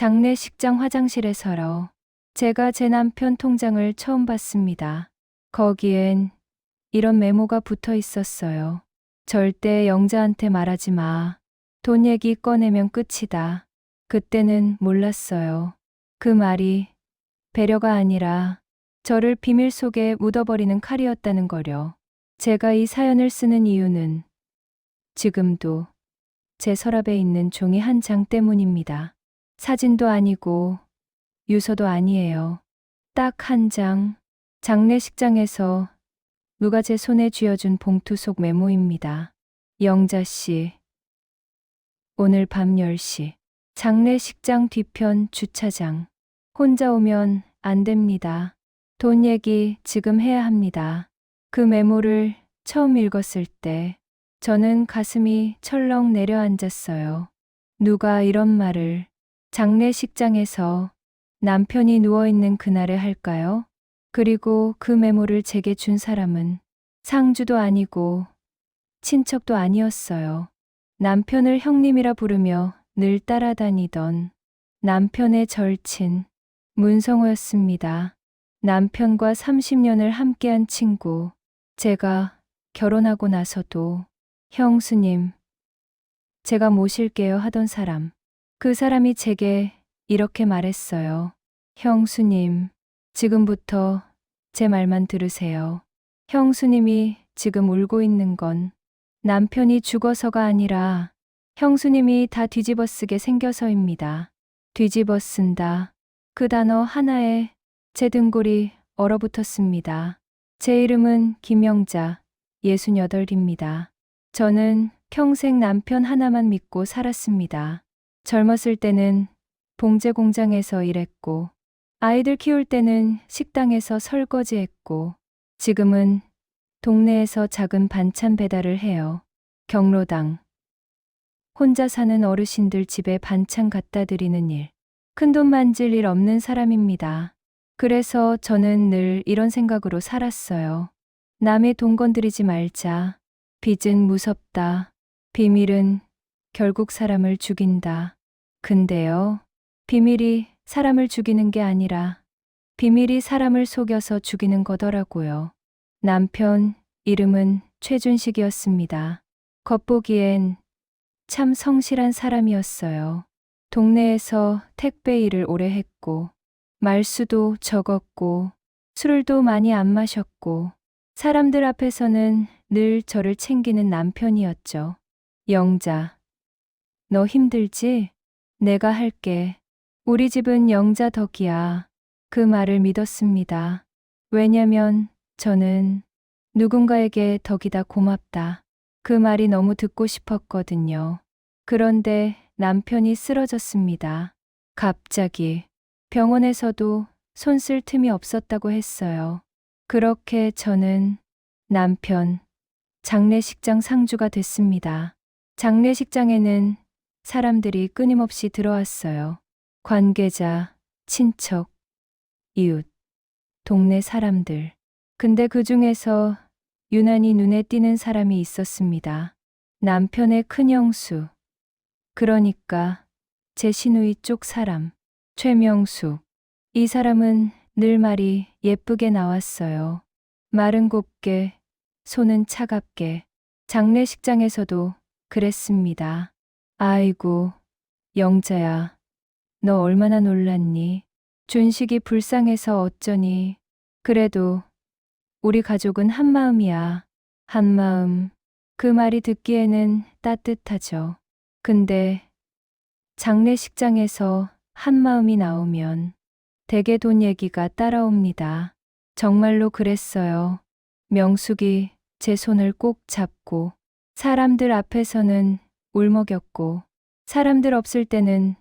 장례식장 화장실에서요. 제가 제 남편 통장을 처음 봤습니다. 거기엔 이런 메모가 붙어 있었어요. 절대 영자한테 말하지 마. 돈 얘기 꺼내면 끝이다. 그때는 몰랐어요. 그 말이 배려가 아니라 저를 비밀 속에 묻어버리는 칼이었다는 거려. 제가 이 사연을 쓰는 이유는 지금도 제 서랍에 있는 종이 한 장 때문입니다. 사진도 아니고 유서도 아니에요. 딱 한 장, 장례식장에서 누가 제 손에 쥐어준 봉투 속 메모입니다. 영자 씨, 오늘 밤 10시, 장례식장 뒤편 주차장. 혼자 오면 안 됩니다. 돈 얘기 지금 해야 합니다. 그 메모를 처음 읽었을 때 저는 가슴이 철렁 내려앉았어요. 누가 이런 말을 장례식장에서 남편이 누워있는 그날에 할까요? 그리고 그 메모를 제게 준 사람은 상주도 아니고 친척도 아니었어요. 남편을 형님이라 부르며 늘 따라다니던 남편의 절친 문성호였습니다. 남편과 30년을 함께한 친구. 제가 결혼하고 나서도 형수님, 제가 모실게요 하던 사람. 그 사람이 제게 이렇게 말했어요. 형수님, 지금부터 제 말만 들으세요. 형수님이 지금 울고 있는 건 남편이 죽어서가 아니라 형수님이 다 뒤집어 쓰게 생겨서입니다. 뒤집어 쓴다. 그 단어 하나에 제 등골이 얼어붙었습니다. 제 이름은 김영자, 68입니다. 저는 평생 남편 하나만 믿고 살았습니다. 젊었을 때는 봉제 공장에서 일했고, 아이들 키울 때는 식당에서 설거지했고, 지금은 동네에서 작은 반찬 배달을 해요. 경로당. 혼자 사는 어르신들 집에 반찬 갖다 드리는 일. 큰돈 만질 일 없는 사람입니다. 그래서 저는 늘 이런 생각으로 살았어요. 남의 돈 건드리지 말자. 빚은 무섭다. 비밀은 결국 사람을 죽인다. 근데요, 비밀이 사람을 죽이는 게 아니라 비밀이 사람을 속여서 죽이는 거더라고요. 남편 이름은 최준식이었습니다. 겉보기엔 참 성실한 사람이었어요. 동네에서 택배 일을 오래 했고, 말수도 적었고, 술도 많이 안 마셨고, 사람들 앞에서는 늘 저를 챙기는 남편이었죠. 영자, 너 힘들지? 내가 할게. 우리 집은 영자 덕이야. 그 말을 믿었습니다. 왜냐면 저는 누군가에게 덕이다 고맙다. 그 말이 너무 듣고 싶었거든요. 그런데 남편이 쓰러졌습니다. 갑자기 병원에서도 손 쓸 틈이 없었다고 했어요. 그렇게 저는 남편 장례식장 상주가 됐습니다. 장례식장에는 사람들이 끊임없이 들어왔어요. 관계자, 친척, 이웃, 동네 사람들. 근데 그 중에서 유난히 눈에 띄는 사람이 있었습니다. 남편의 큰형수. 그러니까 제 시누이 쪽 사람. 최명수. 이 사람은 늘 말이 예쁘게 나왔어요. 말은 곱게, 손은 차갑게. 장례식장에서도 그랬습니다. 아이고, 영자야, 너 얼마나 놀랐니? 준식이 불쌍해서 어쩌니. 그래도 우리 가족은 한마음이야. 한마음. 그 말이 듣기에는 따뜻하죠. 근데 장례식장에서 한마음이 나오면 대개 돈 얘기가 따라옵니다. 정말로 그랬어요. 명숙이 제 손을 꼭 잡고 사람들 앞에서는 울먹였고 사람들 없을 때는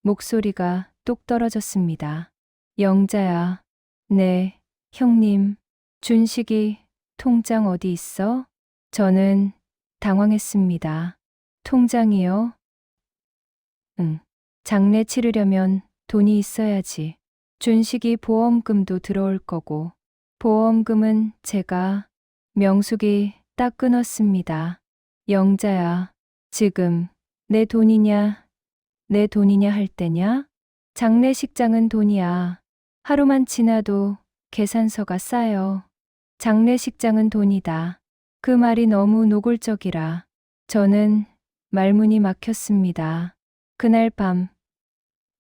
목소리가 똑 떨어졌습니다. 영자야, 네, 형님, 준식이 통장 어디 있어? 저는 당황했습니다. 통장이요? 응. 장례 치르려면 돈이 있어야지. 준식이 보험금도 들어올 거고. 보험금은 제가 명숙이 딱 끊었습니다. 영자야, 지금 내 돈이냐 할 때냐? 장례식장은 돈이야. 하루만 지나도 계산서가 쌓여. 장례식장은 돈이다. 그 말이 너무 노골적이라 저는 말문이 막혔습니다. 그날 밤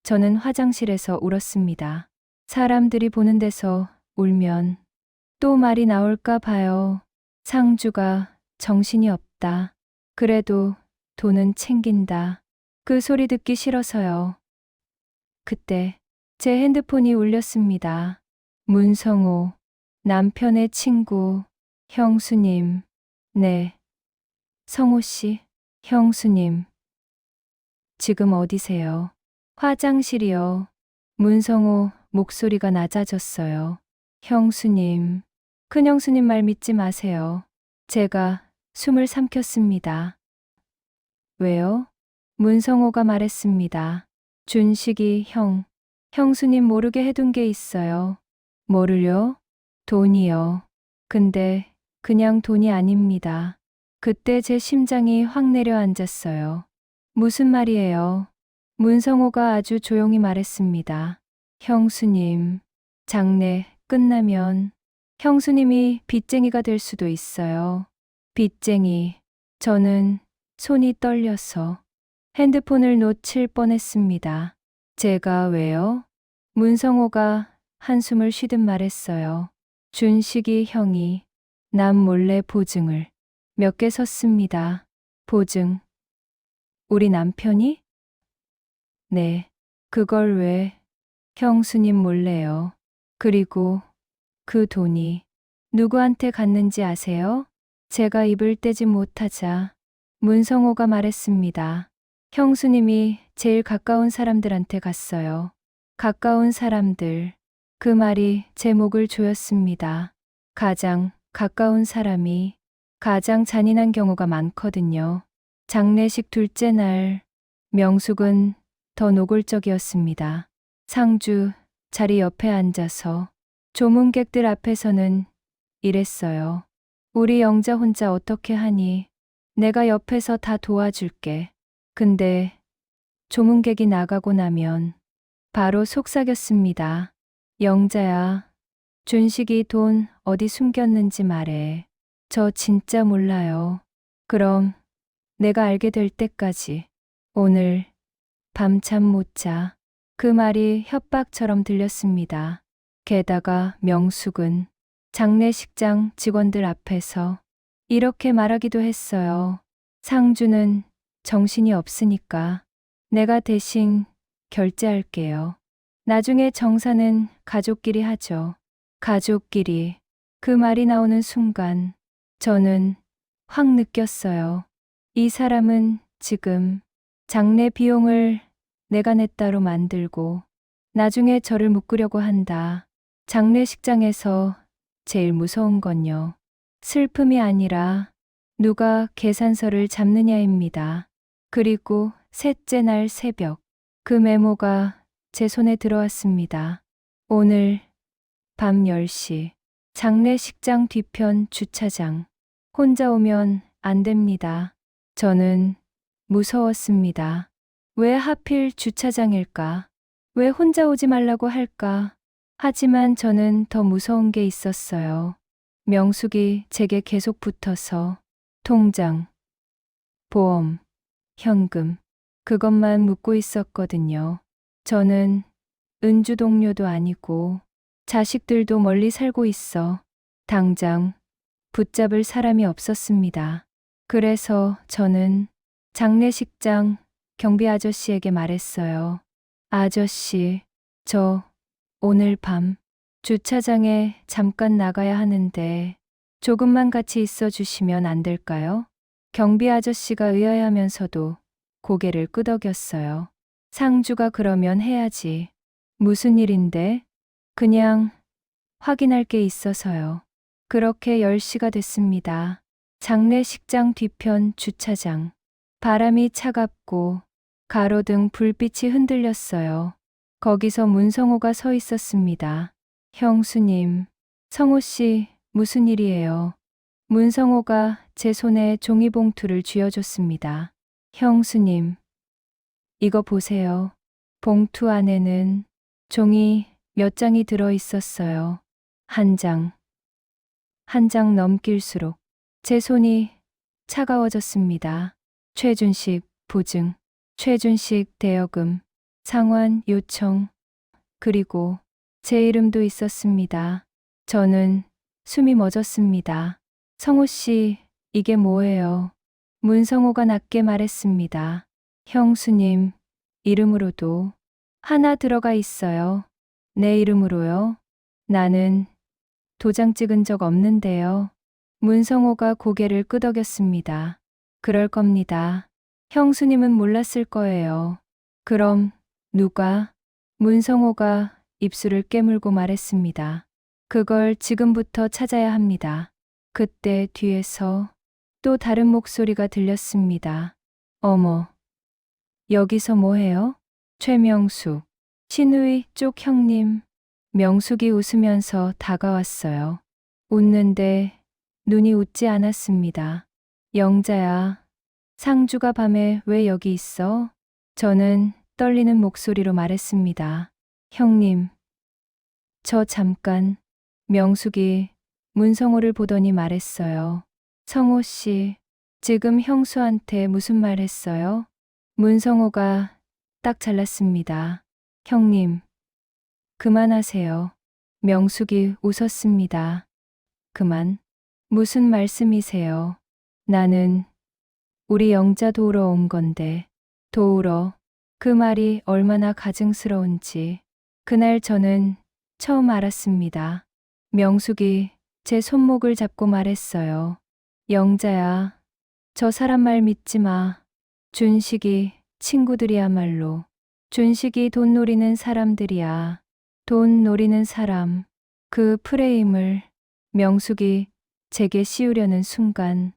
저는 화장실에서 울었습니다. 사람들이 보는 데서 울면 또 말이 나올까 봐요. 상주가 정신이 없다. 그래도 돈은 챙긴다. 그 소리 듣기 싫어서요. 그때 제 핸드폰이 울렸습니다. 문성호, 남편의 친구, 형수님. 네, 성호 씨, 형수님. 지금 어디세요? 화장실이요. 문성호 목소리가 낮아졌어요. 형수님, 큰형수님 말 믿지 마세요. 제가 숨을 삼켰습니다. 왜요? 문성호가 말했습니다. 준식이 형, 형수님 모르게 해둔 게 있어요. 뭐를요? 돈이요. 근데 그냥 돈이 아닙니다. 그때 제 심장이 확 내려앉았어요. 무슨 말이에요? 문성호가 아주 조용히 말했습니다. 형수님, 장례 끝나면 형수님이 빚쟁이가 될 수도 있어요. 빚쟁이. 저는 손이 떨려서 핸드폰을 놓칠 뻔했습니다. 제가 왜요? 문성호가 한숨을 쉬듯 말했어요. 준식이 형이 남 몰래 보증을 몇 개 섰습니다. 보증. 우리 남편이? 네. 그걸 왜 형수님 몰래요. 그리고 그 돈이 누구한테 갔는지 아세요? 제가 입을 떼지 못하자 문성호가 말했습니다. 형수님이 제일 가까운 사람들한테 갔어요. 가까운 사람들. 그 말이 제 목을 조였습니다. 가장 가까운 사람이 가장 잔인한 경우가 많거든요. 장례식 둘째 날, 명숙은 더 노골적이었습니다. 상주 자리 옆에 앉아서 조문객들 앞에서는 이랬어요. 우리 영자 혼자 어떻게 하니? 내가 옆에서 다 도와줄게. 근데 조문객이 나가고 나면 바로 속삭였습니다. 영자야, 준식이 돈 어디 숨겼는지 말해. 저 진짜 몰라요. 그럼 내가 알게 될 때까지 오늘 밤 잠 못 자. 그 말이 협박처럼 들렸습니다. 게다가 명숙은 장례식장 직원들 앞에서 이렇게 말하기도 했어요. 상주는 정신이 없으니까 내가 대신 결제할게요. 나중에 정사는 가족끼리 하죠. 가족끼리. 그 말이 나오는 순간 저는 확 느꼈어요. 이 사람은 지금 장례 비용을 내가 내 따로 만들고 나중에 저를 묶으려고 한다. 장례식장에서 제일 무서운 건요. 슬픔이 아니라 누가 계산서를 잡느냐입니다. 그리고 셋째 날 새벽 그 메모가 제 손에 들어왔습니다. 오늘 밤 10시 장례식장 뒤편 주차장. 혼자 오면 안 됩니다. 저는 무서웠습니다. 왜 하필 주차장일까? 왜 혼자 오지 말라고 할까? 하지만 저는 더 무서운 게 있었어요. 명숙이 제게 계속 붙어서 통장, 보험, 현금, 그것만 묻고 있었거든요. 저는 은주 동료도 아니고 자식들도 멀리 살고 있어 당장 붙잡을 사람이 없었습니다. 그래서 저는 장례식장 경비 아저씨에게 말했어요. 아저씨, 저 오늘 밤 주차장에 잠깐 나가야 하는데 조금만 같이 있어 주시면 안 될까요? 경비 아저씨가 의아해하면서도 고개를 끄덕였어요. 상주가 그러면 해야지. 무슨 일인데? 그냥 확인할 게 있어서요. 그렇게 10시가 됐습니다. 장례식장 뒤편 주차장. 바람이 차갑고 가로등 불빛이 흔들렸어요. 거기서 문성호가 서 있었습니다. 형수님, 성호 씨 무슨 일이에요? 문성호가 제 손에 종이봉투를 쥐어줬습니다. 형수님, 이거 보세요. 봉투 안에는 종이 몇 장이 들어 있었어요. 한 장, 한 장 넘길수록 제 손이 차가워졌습니다. 최준식 보증, 최준식 대여금, 상환 요청, 그리고 제 이름도 있었습니다. 저는 숨이 멎었습니다. 성호 씨, 이게 뭐예요? 문성호가 낮게 말했습니다. 형수님, 이름으로도 하나 들어가 있어요. 내 이름으로요? 나는 도장 찍은 적 없는데요. 문성호가 고개를 끄덕였습니다. 그럴 겁니다. 형수님은 몰랐을 거예요. 그럼 누가? 문성호가 입술을 깨물고 말했습니다. 그걸 지금부터 찾아야 합니다. 그때 뒤에서 또 다른 목소리가 들렸습니다. 어머, 여기서 뭐해요? 최명숙, 신우이 쪽 형님. 명숙이 웃으면서 다가왔어요. 웃는데 눈이 웃지 않았습니다. 영자야, 상주가 밤에 왜 여기 있어? 저는 떨리는 목소리로 말했습니다. 형님, 저 잠깐. 명숙이 문성호를 보더니 말했어요. 성호 씨, 지금 형수한테 무슨 말 했어요? 문성호가 딱 잘랐습니다. 형님, 그만하세요. 명숙이 웃었습니다. 그만? 무슨 말씀이세요? 나는 우리 영자 도우러 온 건데. 도우러. 그 말이 얼마나 가증스러운지 그날 저는 처음 알았습니다. 명숙이 제 손목을 잡고 말했어요. 영자야, 저 사람 말 믿지 마. 준식이 친구들이야말로. 준식이 돈 노리는 사람들이야. 돈 노리는 사람. 그 프레임을 명숙이 제게 씌우려는 순간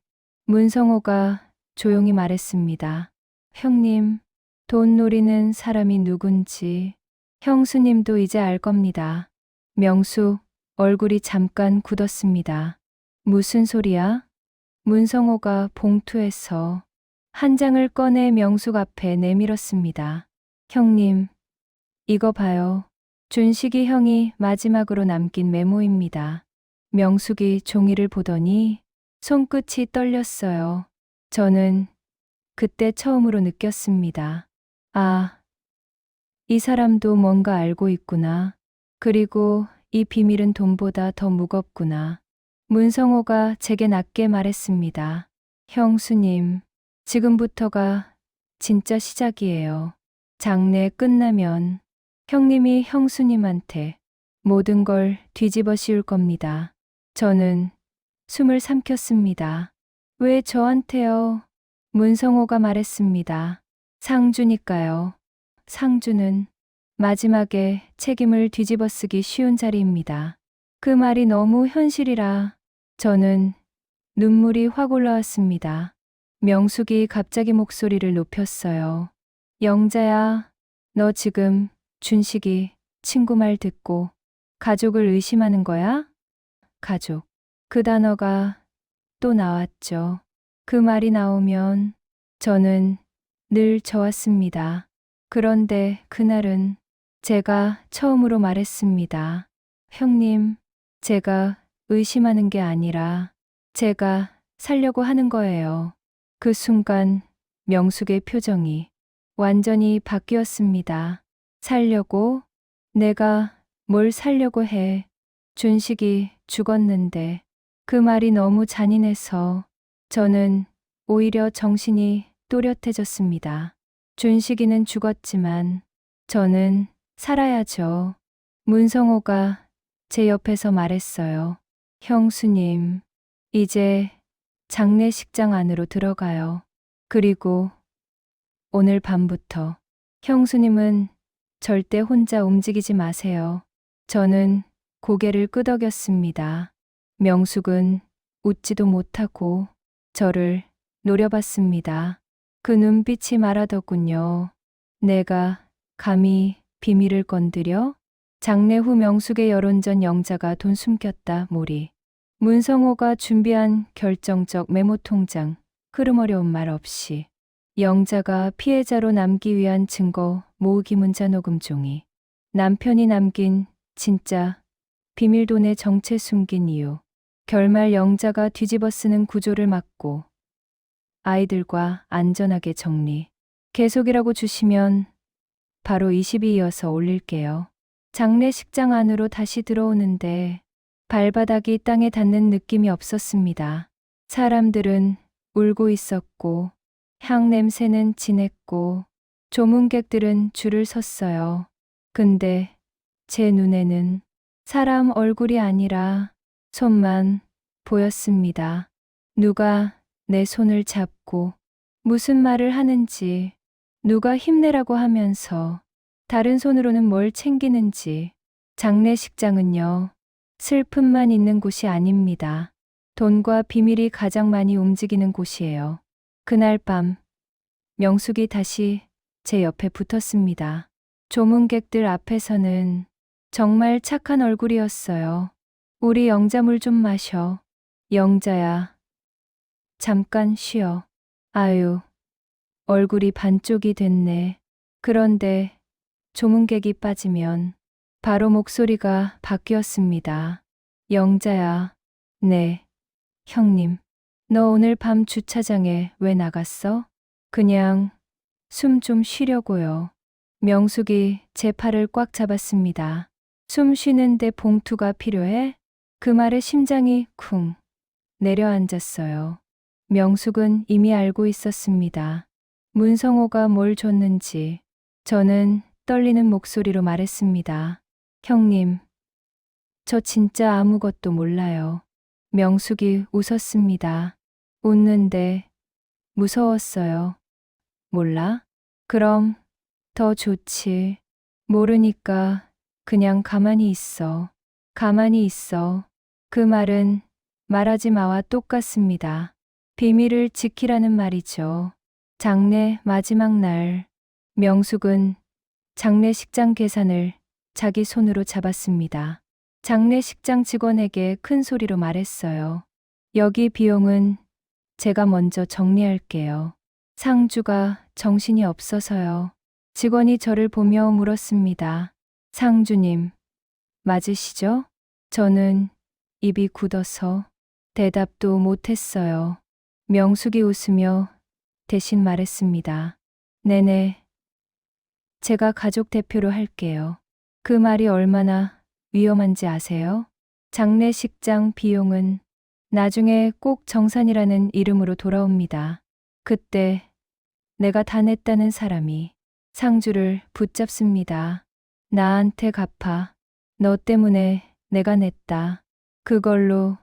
문성호가 조용히 말했습니다. 형님, 돈 노리는 사람이 누군지 형수님도 이제 알 겁니다. 명숙 얼굴이 잠깐 굳었습니다. 무슨 소리야? 문성호가 봉투에서 한 장을 꺼내 명숙 앞에 내밀었습니다. 형님, 이거 봐요. 준식이 형이 마지막으로 남긴 메모입니다. 명숙이 종이를 보더니 손끝이 떨렸어요. 저는 그때 처음으로 느꼈습니다. 아, 이 사람도 뭔가 알고 있구나. 그리고 이 비밀은 돈보다 더 무겁구나. 문성호가 제게 낮게 말했습니다. 형수님, 지금부터가 진짜 시작이에요. 장례 끝나면 형님이 형수님한테 모든 걸 뒤집어 씌울 겁니다. 저는 숨을 삼켰습니다. 왜 저한테요? 문성호가 말했습니다. 상주니까요. 상주는 마지막에 책임을 뒤집어 쓰기 쉬운 자리입니다. 그 말이 너무 현실이라 저는 눈물이 확 올라왔습니다. 명숙이 갑자기 목소리를 높였어요. 영자야, 너 지금 준식이 친구 말 듣고 가족을 의심하는 거야? 가족. 그 단어가 또 나왔죠. 그 말이 나오면 저는 늘 좋았습니다. 그런데 그날은 제가 처음으로 말했습니다. 형님, 제가 의심하는 게 아니라 제가 살려고 하는 거예요. 그 순간 명숙의 표정이 완전히 바뀌었습니다. 살려고? 내가 뭘 살려고 해. 준식이 죽었는데 그 말이 너무 잔인해서 저는 오히려 정신이 또렷해졌습니다. 준식이는 죽었지만 저는 살아야죠. 문성호가 제 옆에서 말했어요. 형수님, 이제 장례식장 안으로 들어가요. 그리고 오늘 밤부터 형수님은 절대 혼자 움직이지 마세요. 저는 고개를 끄덕였습니다. 명숙은 웃지도 못하고 저를 노려봤습니다. 그 눈빛이 말하더군요. 내가 감히 비밀을 건드려? 장례 후 명숙의 여론전 영자가 돈 숨겼다 몰이. 문성호가 준비한 결정적 메모 통장, 흐름 어려운 말 없이 영자가 피해자로 남기 위한 증거 모으기 문자 녹음 종이. 남편이 남긴 진짜 비밀돈의 정체 숨긴 이유. 결말 영자가 뒤집어 쓰는 구조를 막고 아이들과 안전하게 정리. 계속이라고 주시면 바로 20이 이어서 올릴게요. 장례식장 안으로 다시 들어오는데 발바닥이 땅에 닿는 느낌이 없었습니다. 사람들은 울고 있었고 향 냄새는 진했고 조문객들은 줄을 섰어요. 근데 제 눈에는 사람 얼굴이 아니라 손만 보였습니다. 누가 내 손을 잡고 무슨 말을 하는지, 누가 힘내라고 하면서 다른 손으로는 뭘 챙기는지. 장례식장은요, 슬픔만 있는 곳이 아닙니다. 돈과 비밀이 가장 많이 움직이는 곳이에요. 그날 밤, 명숙이 다시 제 옆에 붙었습니다. 조문객들 앞에서는 정말 착한 얼굴이었어요. 우리 영자 물 좀 마셔. 영자야, 잠깐 쉬어. 아유, 얼굴이 반쪽이 됐네. 그런데 조문객이 빠지면 바로 목소리가 바뀌었습니다. 영자야, 네, 형님. 너 오늘 밤 주차장에 왜 나갔어? 그냥 숨 좀 쉬려고요. 명숙이 제 팔을 꽉 잡았습니다. 숨 쉬는데 봉투가 필요해? 그 말에 심장이 쿵 내려앉았어요. 명숙은 이미 알고 있었습니다. 문성호가 뭘 줬는지. 저는 떨리는 목소리로 말했습니다. 형님, 저 진짜 아무것도 몰라요. 명숙이 웃었습니다. 웃는데 무서웠어요. 몰라? 그럼 더 좋지. 모르니까 그냥 가만히 있어. 가만히 있어. 그 말은 말하지 마와 똑같습니다. 비밀을 지키라는 말이죠. 장례 마지막 날, 명숙은 장례식장 계산을 자기 손으로 잡았습니다. 장례식장 직원에게 큰 소리로 말했어요. 여기 비용은 제가 먼저 정리할게요. 상주가 정신이 없어서요. 직원이 저를 보며 물었습니다. 상주님, 맞으시죠? 저는 입이 굳어서 대답도 못했어요. 명숙이 웃으며 대신 말했습니다. 네네, 제가 가족 대표로 할게요. 그 말이 얼마나 위험한지 아세요? 장례식장 비용은 나중에 꼭 정산이라는 이름으로 돌아옵니다. 그때 내가 다 냈다는 사람이 상주를 붙잡습니다. 나한테 갚아. 너 때문에 내가 냈다. 그걸로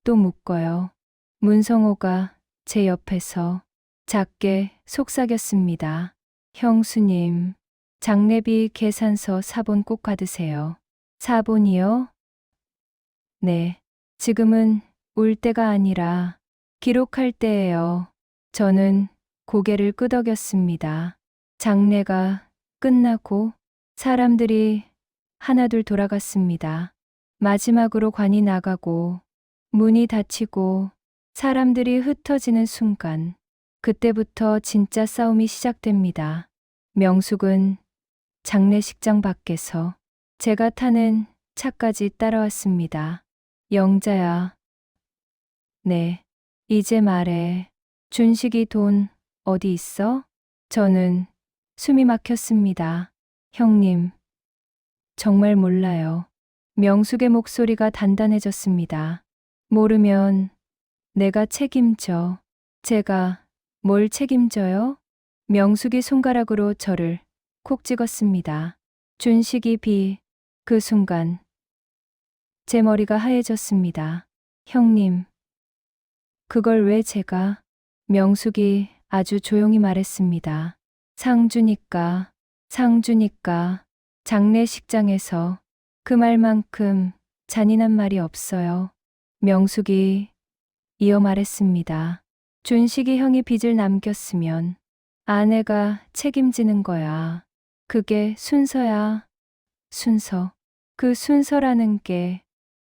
또 묶어요. 문성호가 제 옆에서 작게 속삭였습니다. 형수님, 장례비 계산서 사본 꼭 받으세요. 사본이요? 네, 지금은 울 때가 아니라 기록할 때예요. 저는 고개를 끄덕였습니다. 장례가 끝나고 사람들이 하나둘 돌아갔습니다. 마지막으로 관이 나가고 문이 닫히고 사람들이 흩어지는 순간, 그때부터 진짜 싸움이 시작됩니다. 명숙은 장례식장 밖에서 제가 타는 차까지 따라왔습니다. 영자야. 네, 이제 말해. 준식이 돈 어디 있어? 저는 숨이 막혔습니다. 형님, 정말 몰라요. 명숙의 목소리가 단단해졌습니다. 모르면 내가 책임져. 제가 뭘 책임져요? 명숙이 손가락으로 저를 콕 찍었습니다. 준식이 그 순간 제 머리가 하얘졌습니다. 형님, 그걸 왜 제가? 명숙이 아주 조용히 말했습니다. 상주니까. 장례식장에서 그 말만큼 잔인한 말이 없어요. 명숙이 이어 말했습니다. 준식이 형이 빚을 남겼으면 아내가 책임지는 거야. 그게 순서야. 순서. 그 순서라는 게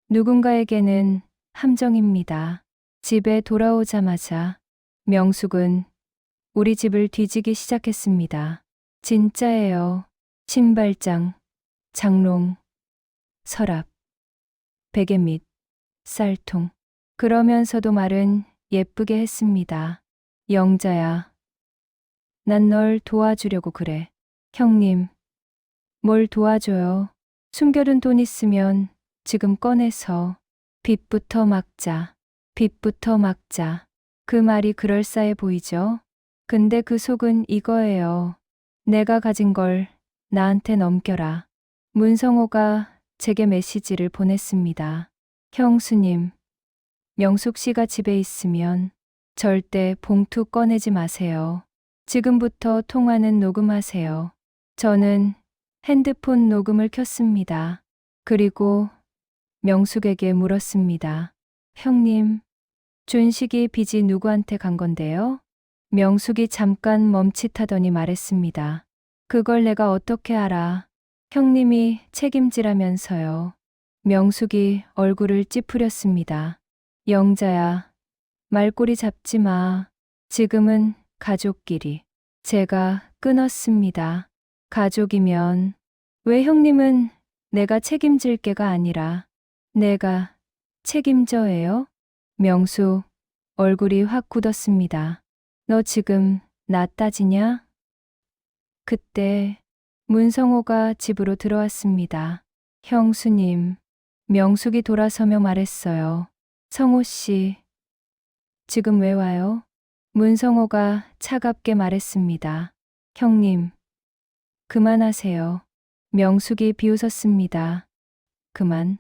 누군가에게는 함정입니다. 집에 돌아오자마자 명숙은 우리 집을 뒤지기 시작했습니다. 진짜예요. 신발장, 장롱, 서랍, 베개밑, 쌀통. 그러면서도 말은 예쁘게 했습니다. 영자야, 난 널 도와주려고 그래. 형님, 뭘 도와줘요? 숨겨둔 돈 있으면 지금 꺼내서 빚부터 막자. 빚부터 막자. 그 말이 그럴싸해 보이죠? 근데 그 속은 이거예요. 내가 가진 걸 나한테 넘겨라. 문성호가 제게 메시지를 보냈습니다. 형수님, 명숙 씨가 집에 있으면 절대 봉투 꺼내지 마세요. 지금부터 통화는 녹음하세요. 저는 핸드폰 녹음을 켰습니다. 그리고 명숙에게 물었습니다. 형님, 준식이 빚이 누구한테 간 건데요? 명숙이 잠깐 멈칫하더니 말했습니다. 그걸 내가 어떻게 알아? 형님이 책임지라면서요. 명숙이 얼굴을 찌푸렸습니다. 영자야, 말꼬리 잡지 마. 지금은 가족끼리. 제가 끊었습니다. 가족이면 왜 형님은 내가 책임질 게가 아니라 내가 책임져예요? 명숙 얼굴이 확 굳었습니다. 너 지금 나 따지냐? 그때 문성호가 집으로 들어왔습니다. 형수님, 명숙이 돌아서며 말했어요. 성호 씨, 지금 왜 와요? 문성호가 차갑게 말했습니다. 형님, 그만하세요. 명숙이 비웃었습니다. 그만.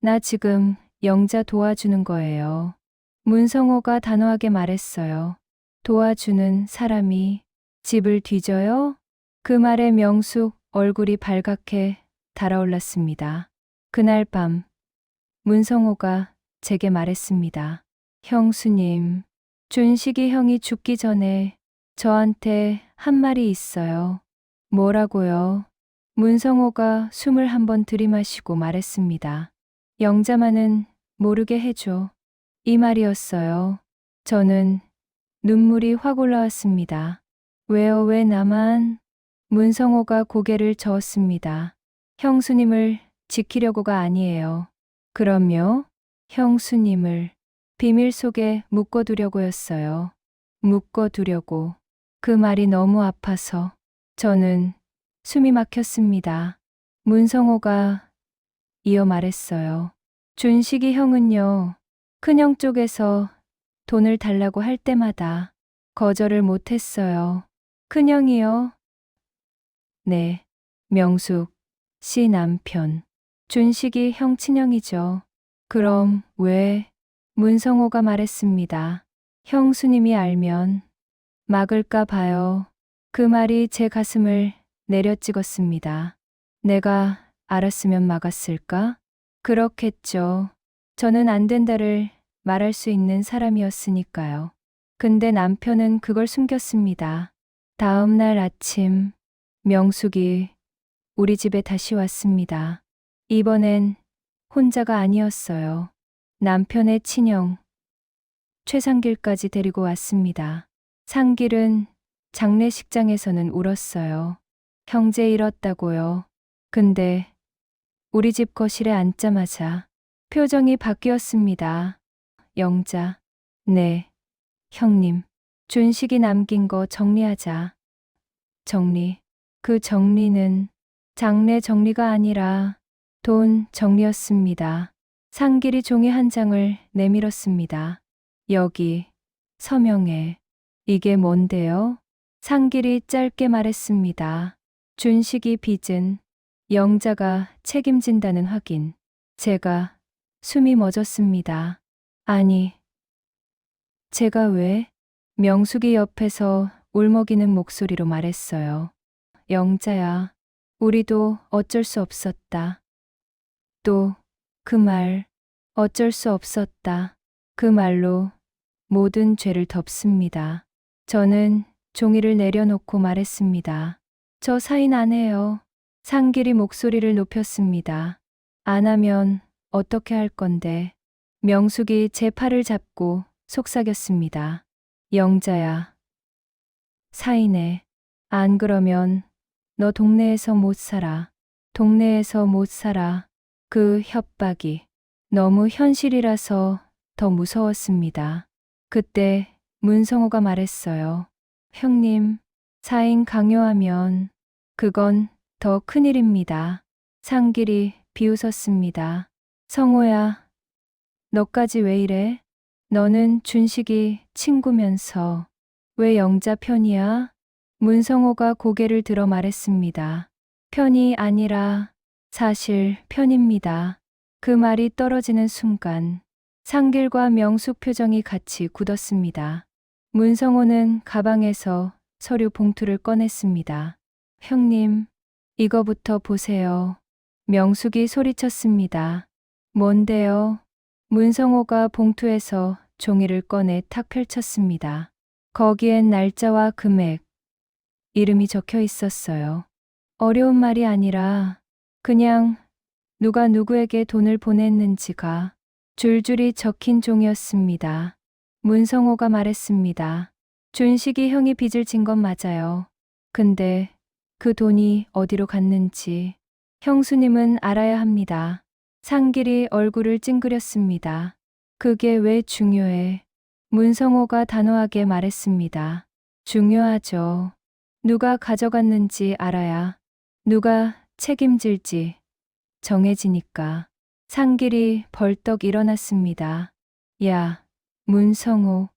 나 지금 영자 도와주는 거예요. 문성호가 단호하게 말했어요. 도와주는 사람이 집을 뒤져요? 그 말에 명숙 얼굴이 발갛게 달아올랐습니다. 그날 밤 문성호가 제게 말했습니다. 형수님, 준식이 형이 죽기 전에 저한테 한 말이 있어요. 뭐라고요? 문성호가 숨을 한번 들이마시고 말했습니다. 영자만은 모르게 해줘. 이 말이었어요. 저는 눈물이 확 올라왔습니다. 왜요, 왜 나만? 문성호가 고개를 저었습니다. 형수님을 지키려고가 아니에요. 그럼요, 형수님을 비밀 속에 묶어두려고였어요. 묶어두려고. 그 말이 너무 아파서 저는 숨이 막혔습니다. 문성호가 이어 말했어요. 준식이 형은요, 큰형 쪽에서 돈을 달라고 할 때마다 거절을 못했어요. 큰형이요? 네, 명숙 씨 남편. 준식이 형 친형이죠. 그럼 왜? 문성호가 말했습니다. 형수님이 알면 막을까 봐요. 그 말이 제 가슴을 내려찍었습니다. 내가 알았으면 막았을까? 그렇겠죠. 저는 안 된다를 말할 수 있는 사람이었으니까요. 근데 남편은 그걸 숨겼습니다. 다음 날 아침, 명숙이 우리 집에 다시 왔습니다. 이번엔 혼자가 아니었어요. 남편의 친형, 최상길까지 데리고 왔습니다. 상길은 장례식장에서는 울었어요. 형제 잃었다고요. 근데 우리 집 거실에 앉자마자 표정이 바뀌었습니다. 영자, 네, 형님, 준식이 남긴 거 정리하자. 정리, 그 정리는 장례 정리가 아니라 돈 정리였습니다. 상길이 종이 한 장을 내밀었습니다. 여기, 서명해. 이게 뭔데요? 상길이 짧게 말했습니다. 준식이 빚은 영자가 책임진다는 확인. 제가 숨이 멎었습니다. 아니, 제가 왜? 명숙이 옆에서 울먹이는 목소리로 말했어요. 영자야, 우리도 어쩔 수 없었다. 또 그 말, 어쩔 수 없었다. 그 말로 모든 죄를 덮습니다. 저는 종이를 내려놓고 말했습니다. 저 사인 안 해요. 상길이 목소리를 높였습니다. 안 하면 어떻게 할 건데? 명숙이 제 팔을 잡고 속삭였습니다. 영자야, 사인해. 안 그러면 너 동네에서 못 살아. 동네에서 못 살아. 그 협박이 너무 현실이라서 더 무서웠습니다. 그때 문성호가 말했어요. 형님, 사인 강요하면 그건 더 큰일입니다. 상길이 비웃었습니다. 성호야, 너까지 왜 이래? 너는 준식이 친구면서 왜 영자 편이야? 문성호가 고개를 들어 말했습니다. 편이 아니라 사실 편입니다. 그 말이 떨어지는 순간 상길과 명숙 표정이 같이 굳었습니다. 문성호는 가방에서 서류 봉투를 꺼냈습니다. 형님, 이거부터 보세요. 명숙이 소리쳤습니다. 뭔데요? 문성호가 봉투에서 종이를 꺼내 탁 펼쳤습니다. 거기엔 날짜와 금액, 이름이 적혀 있었어요. 어려운 말이 아니라 그냥 누가 누구에게 돈을 보냈는지가 줄줄이 적힌 종이었습니다. 문성호가 말했습니다. 준식이 형이 빚을 진 건 맞아요. 근데 그 돈이 어디로 갔는지 형수님은 알아야 합니다. 상길이 얼굴을 찡그렸습니다. 그게 왜 중요해? 문성호가 단호하게 말했습니다. 중요하죠. 누가 가져갔는지 알아야 누가 책임질지 정해지니까. 상길이 벌떡 일어났습니다. 야, 문성호,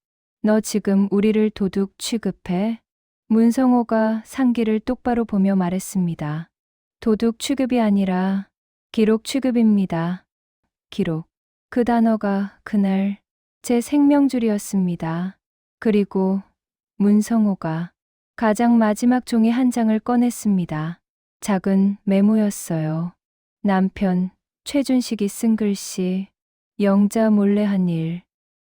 너 지금 우리를 도둑 취급해? 문성호가 상길을 똑바로 보며 말했습니다. 도둑 취급이 아니라 기록 취급입니다. 기록. 그 단어가 그날 제 생명줄이었습니다. 그리고 문성호가 가장 마지막 종이 한 장을 꺼냈습니다. 작은 메모였어요. 남편 최준식이 쓴 글씨. 영자 몰래 한 일.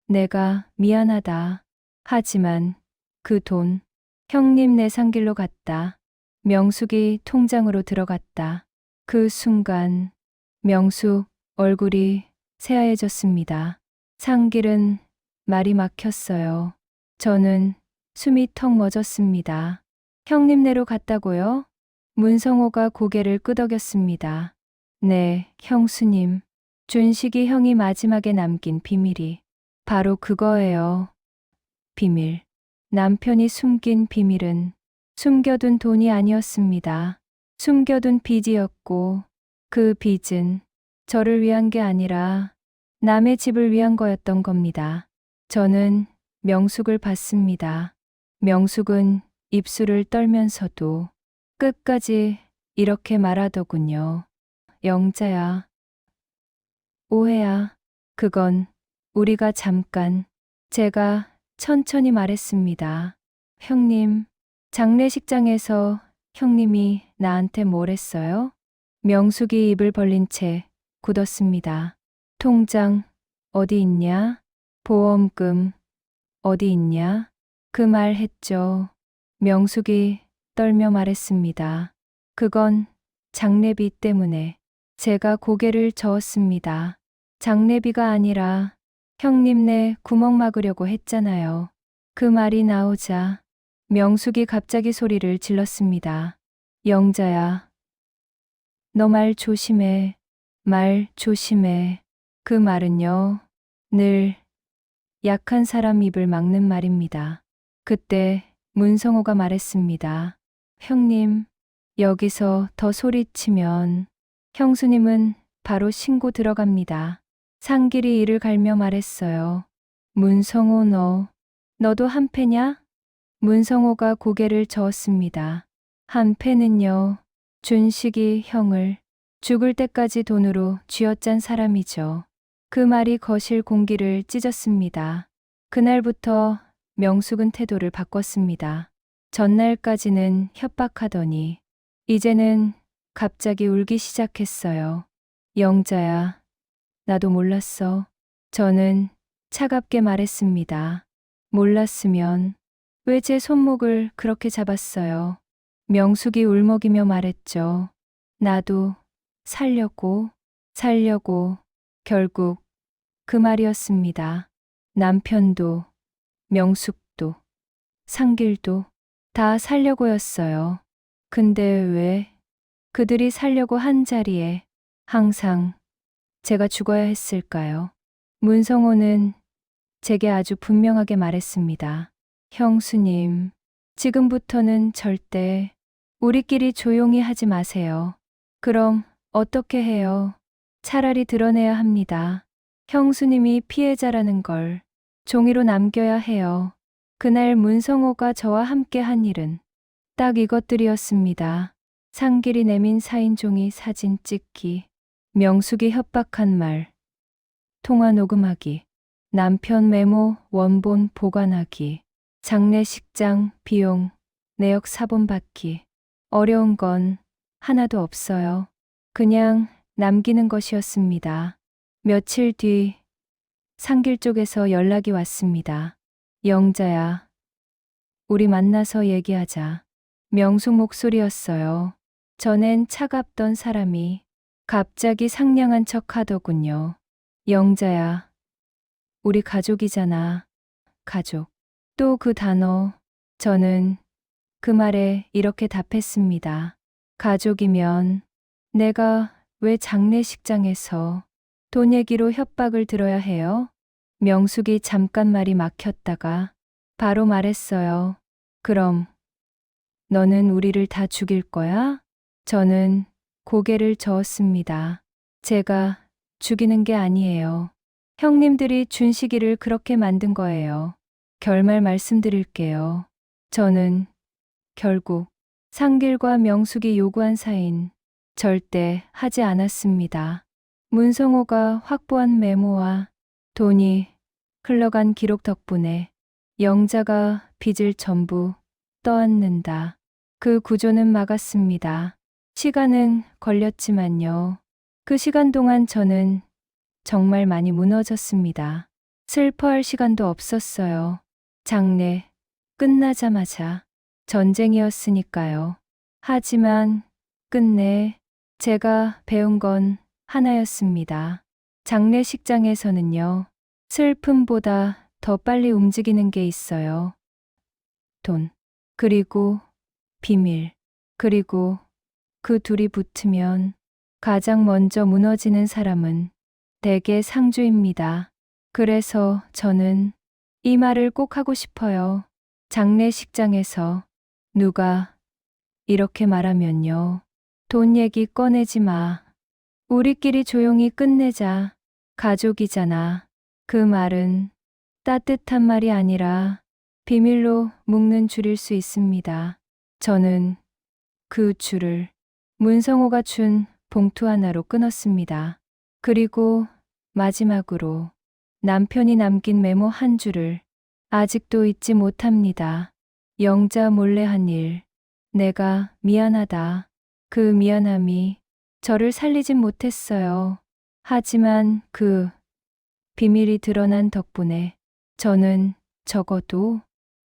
내가 미안하다. 하지만 그 돈 형님 내상길로 갔다. 명숙이 통장으로 들어갔다. 그 순간 명숙 얼굴이 새하얘졌습니다. 상길은 말이 막혔어요. 저는 숨이 턱 멎었습니다. 형님네로 갔다고요? 문성호가 고개를 끄덕였습니다. 네, 형수님. 준식이 형이 마지막에 남긴 비밀이 바로 그거예요. 비밀. 남편이 숨긴 비밀은 숨겨둔 돈이 아니었습니다. 숨겨둔 빚이었고 그 빚은 저를 위한 게 아니라 남의 집을 위한 거였던 겁니다. 저는 명숙을 봤습니다. 명숙은 입술을 떨면서도 끝까지 이렇게 말하더군요. 영자야. 오해야. 그건 우리가 잠깐. 제가 천천히 말했습니다. 형님, 장례식장에서 형님이 나한테 뭘 했어요? 명숙이 입을 벌린 채 굳었습니다. 통장 어디 있냐? 보험금 어디 있냐? 그 말 했죠. 명숙이 떨며 말했습니다. 그건 장례비 때문에. 제가 고개를 저었습니다. 장례비가 아니라 형님네 구멍 막으려고 했잖아요. 그 말이 나오자 명숙이 갑자기 소리를 질렀습니다. 영자야, 너 말 조심해. 말 조심해. 그 말은요, 늘 약한 사람 입을 막는 말입니다. 그때 문성호가 말했습니다. 형님, 여기서 더 소리치면 형수님은 바로 신고 들어갑니다. 상길이 이를 갈며 말했어요. 문성호 너도 한패냐? 문성호가 고개를 저었습니다. 한패는요, 준식이 형을 죽을 때까지 돈으로 쥐어짠 사람이죠. 그 말이 거실 공기를 찢었습니다. 그날부터 명숙은 태도를 바꿨습니다. 전날까지는 협박하더니 이제는 갑자기 울기 시작했어요. 영자야, 나도 몰랐어. 저는 차갑게 말했습니다. 몰랐으면 왜 제 손목을 그렇게 잡았어요? 명숙이 울먹이며 말했죠. 나도 살려고 결국 그 말이었습니다. 남편도, 명숙도, 상길도 다 살려고였어요. 근데 왜 그들이 살려고 한 자리에 항상 제가 죽어야 했을까요? 문성호는 제게 아주 분명하게 말했습니다. 형수님, 지금부터는 절대 우리끼리 조용히 하지 마세요. 그럼 어떻게 해요? 차라리 드러내야 합니다. 형수님이 피해자라는 걸 종이로 남겨야 해요. 그날 문성호가 저와 함께 한 일은 딱 이것들이었습니다. 상길이 내민 사인종이 사진 찍기, 명숙이 협박한 말, 통화 녹음하기, 남편 메모 원본 보관하기, 장례식장 비용 내역 사본 받기. 어려운 건 하나도 없어요. 그냥 남기는 것이었습니다. 며칠 뒤 상길 쪽에서 연락이 왔습니다. 영자야, 우리 만나서 얘기하자. 명숙 목소리였어요. 전엔 차갑던 사람이 갑자기 상냥한 척 하더군요. 영자야, 우리 가족이잖아. 가족. 또 그 단어. 저는 그 말에 이렇게 답했습니다. 가족이면 내가 왜 장례식장에서 돈 얘기로 협박을 들어야 해요? 명숙이 잠깐 말이 막혔다가 바로 말했어요. 그럼 너는 우리를 다 죽일 거야? 저는 고개를 저었습니다. 제가 죽이는 게 아니에요. 형님들이 준식이를 그렇게 만든 거예요. 결말 말씀드릴게요. 저는 결국 상길과 명숙이 요구한 사인 절대 하지 않았습니다. 문성호가 확보한 메모와 돈이 흘러간 기록 덕분에 영자가 빚을 전부 떠안는다. 그 구조는 막았습니다. 시간은 걸렸지만요. 그 시간 동안 저는 정말 많이 무너졌습니다. 슬퍼할 시간도 없었어요. 장례 끝나자마자 전쟁이었으니까요. 하지만 끝내 제가 배운 건 하나였습니다. 장례식장에서는요, 슬픔보다 더 빨리 움직이는 게 있어요. 돈, 그리고 비밀, 그리고 그 둘이 붙으면 가장 먼저 무너지는 사람은 대개 상주입니다. 그래서 저는 이 말을 꼭 하고 싶어요. 장례식장에서 누가 이렇게 말하면요. 돈 얘기 꺼내지 마. 우리끼리 조용히 끝내자. 가족이잖아. 그 말은 따뜻한 말이 아니라 비밀로 묶는 줄일 수 있습니다. 저는 그 줄을 문성호가 준 봉투 하나로 끊었습니다. 그리고 마지막으로 남편이 남긴 메모 한 줄을 아직도 잊지 못합니다. 영자 몰래 한 일. 내가 미안하다. 그 미안함이 저를 살리진 못했어요. 하지만 그 비밀이 드러난 덕분에 저는 적어도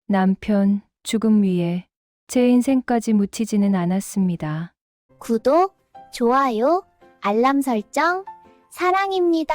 남편 죽음 위에 제 인생까지 묻히지는 않았습니다. 구독, 좋아요, 알람 설정, 사랑입니다.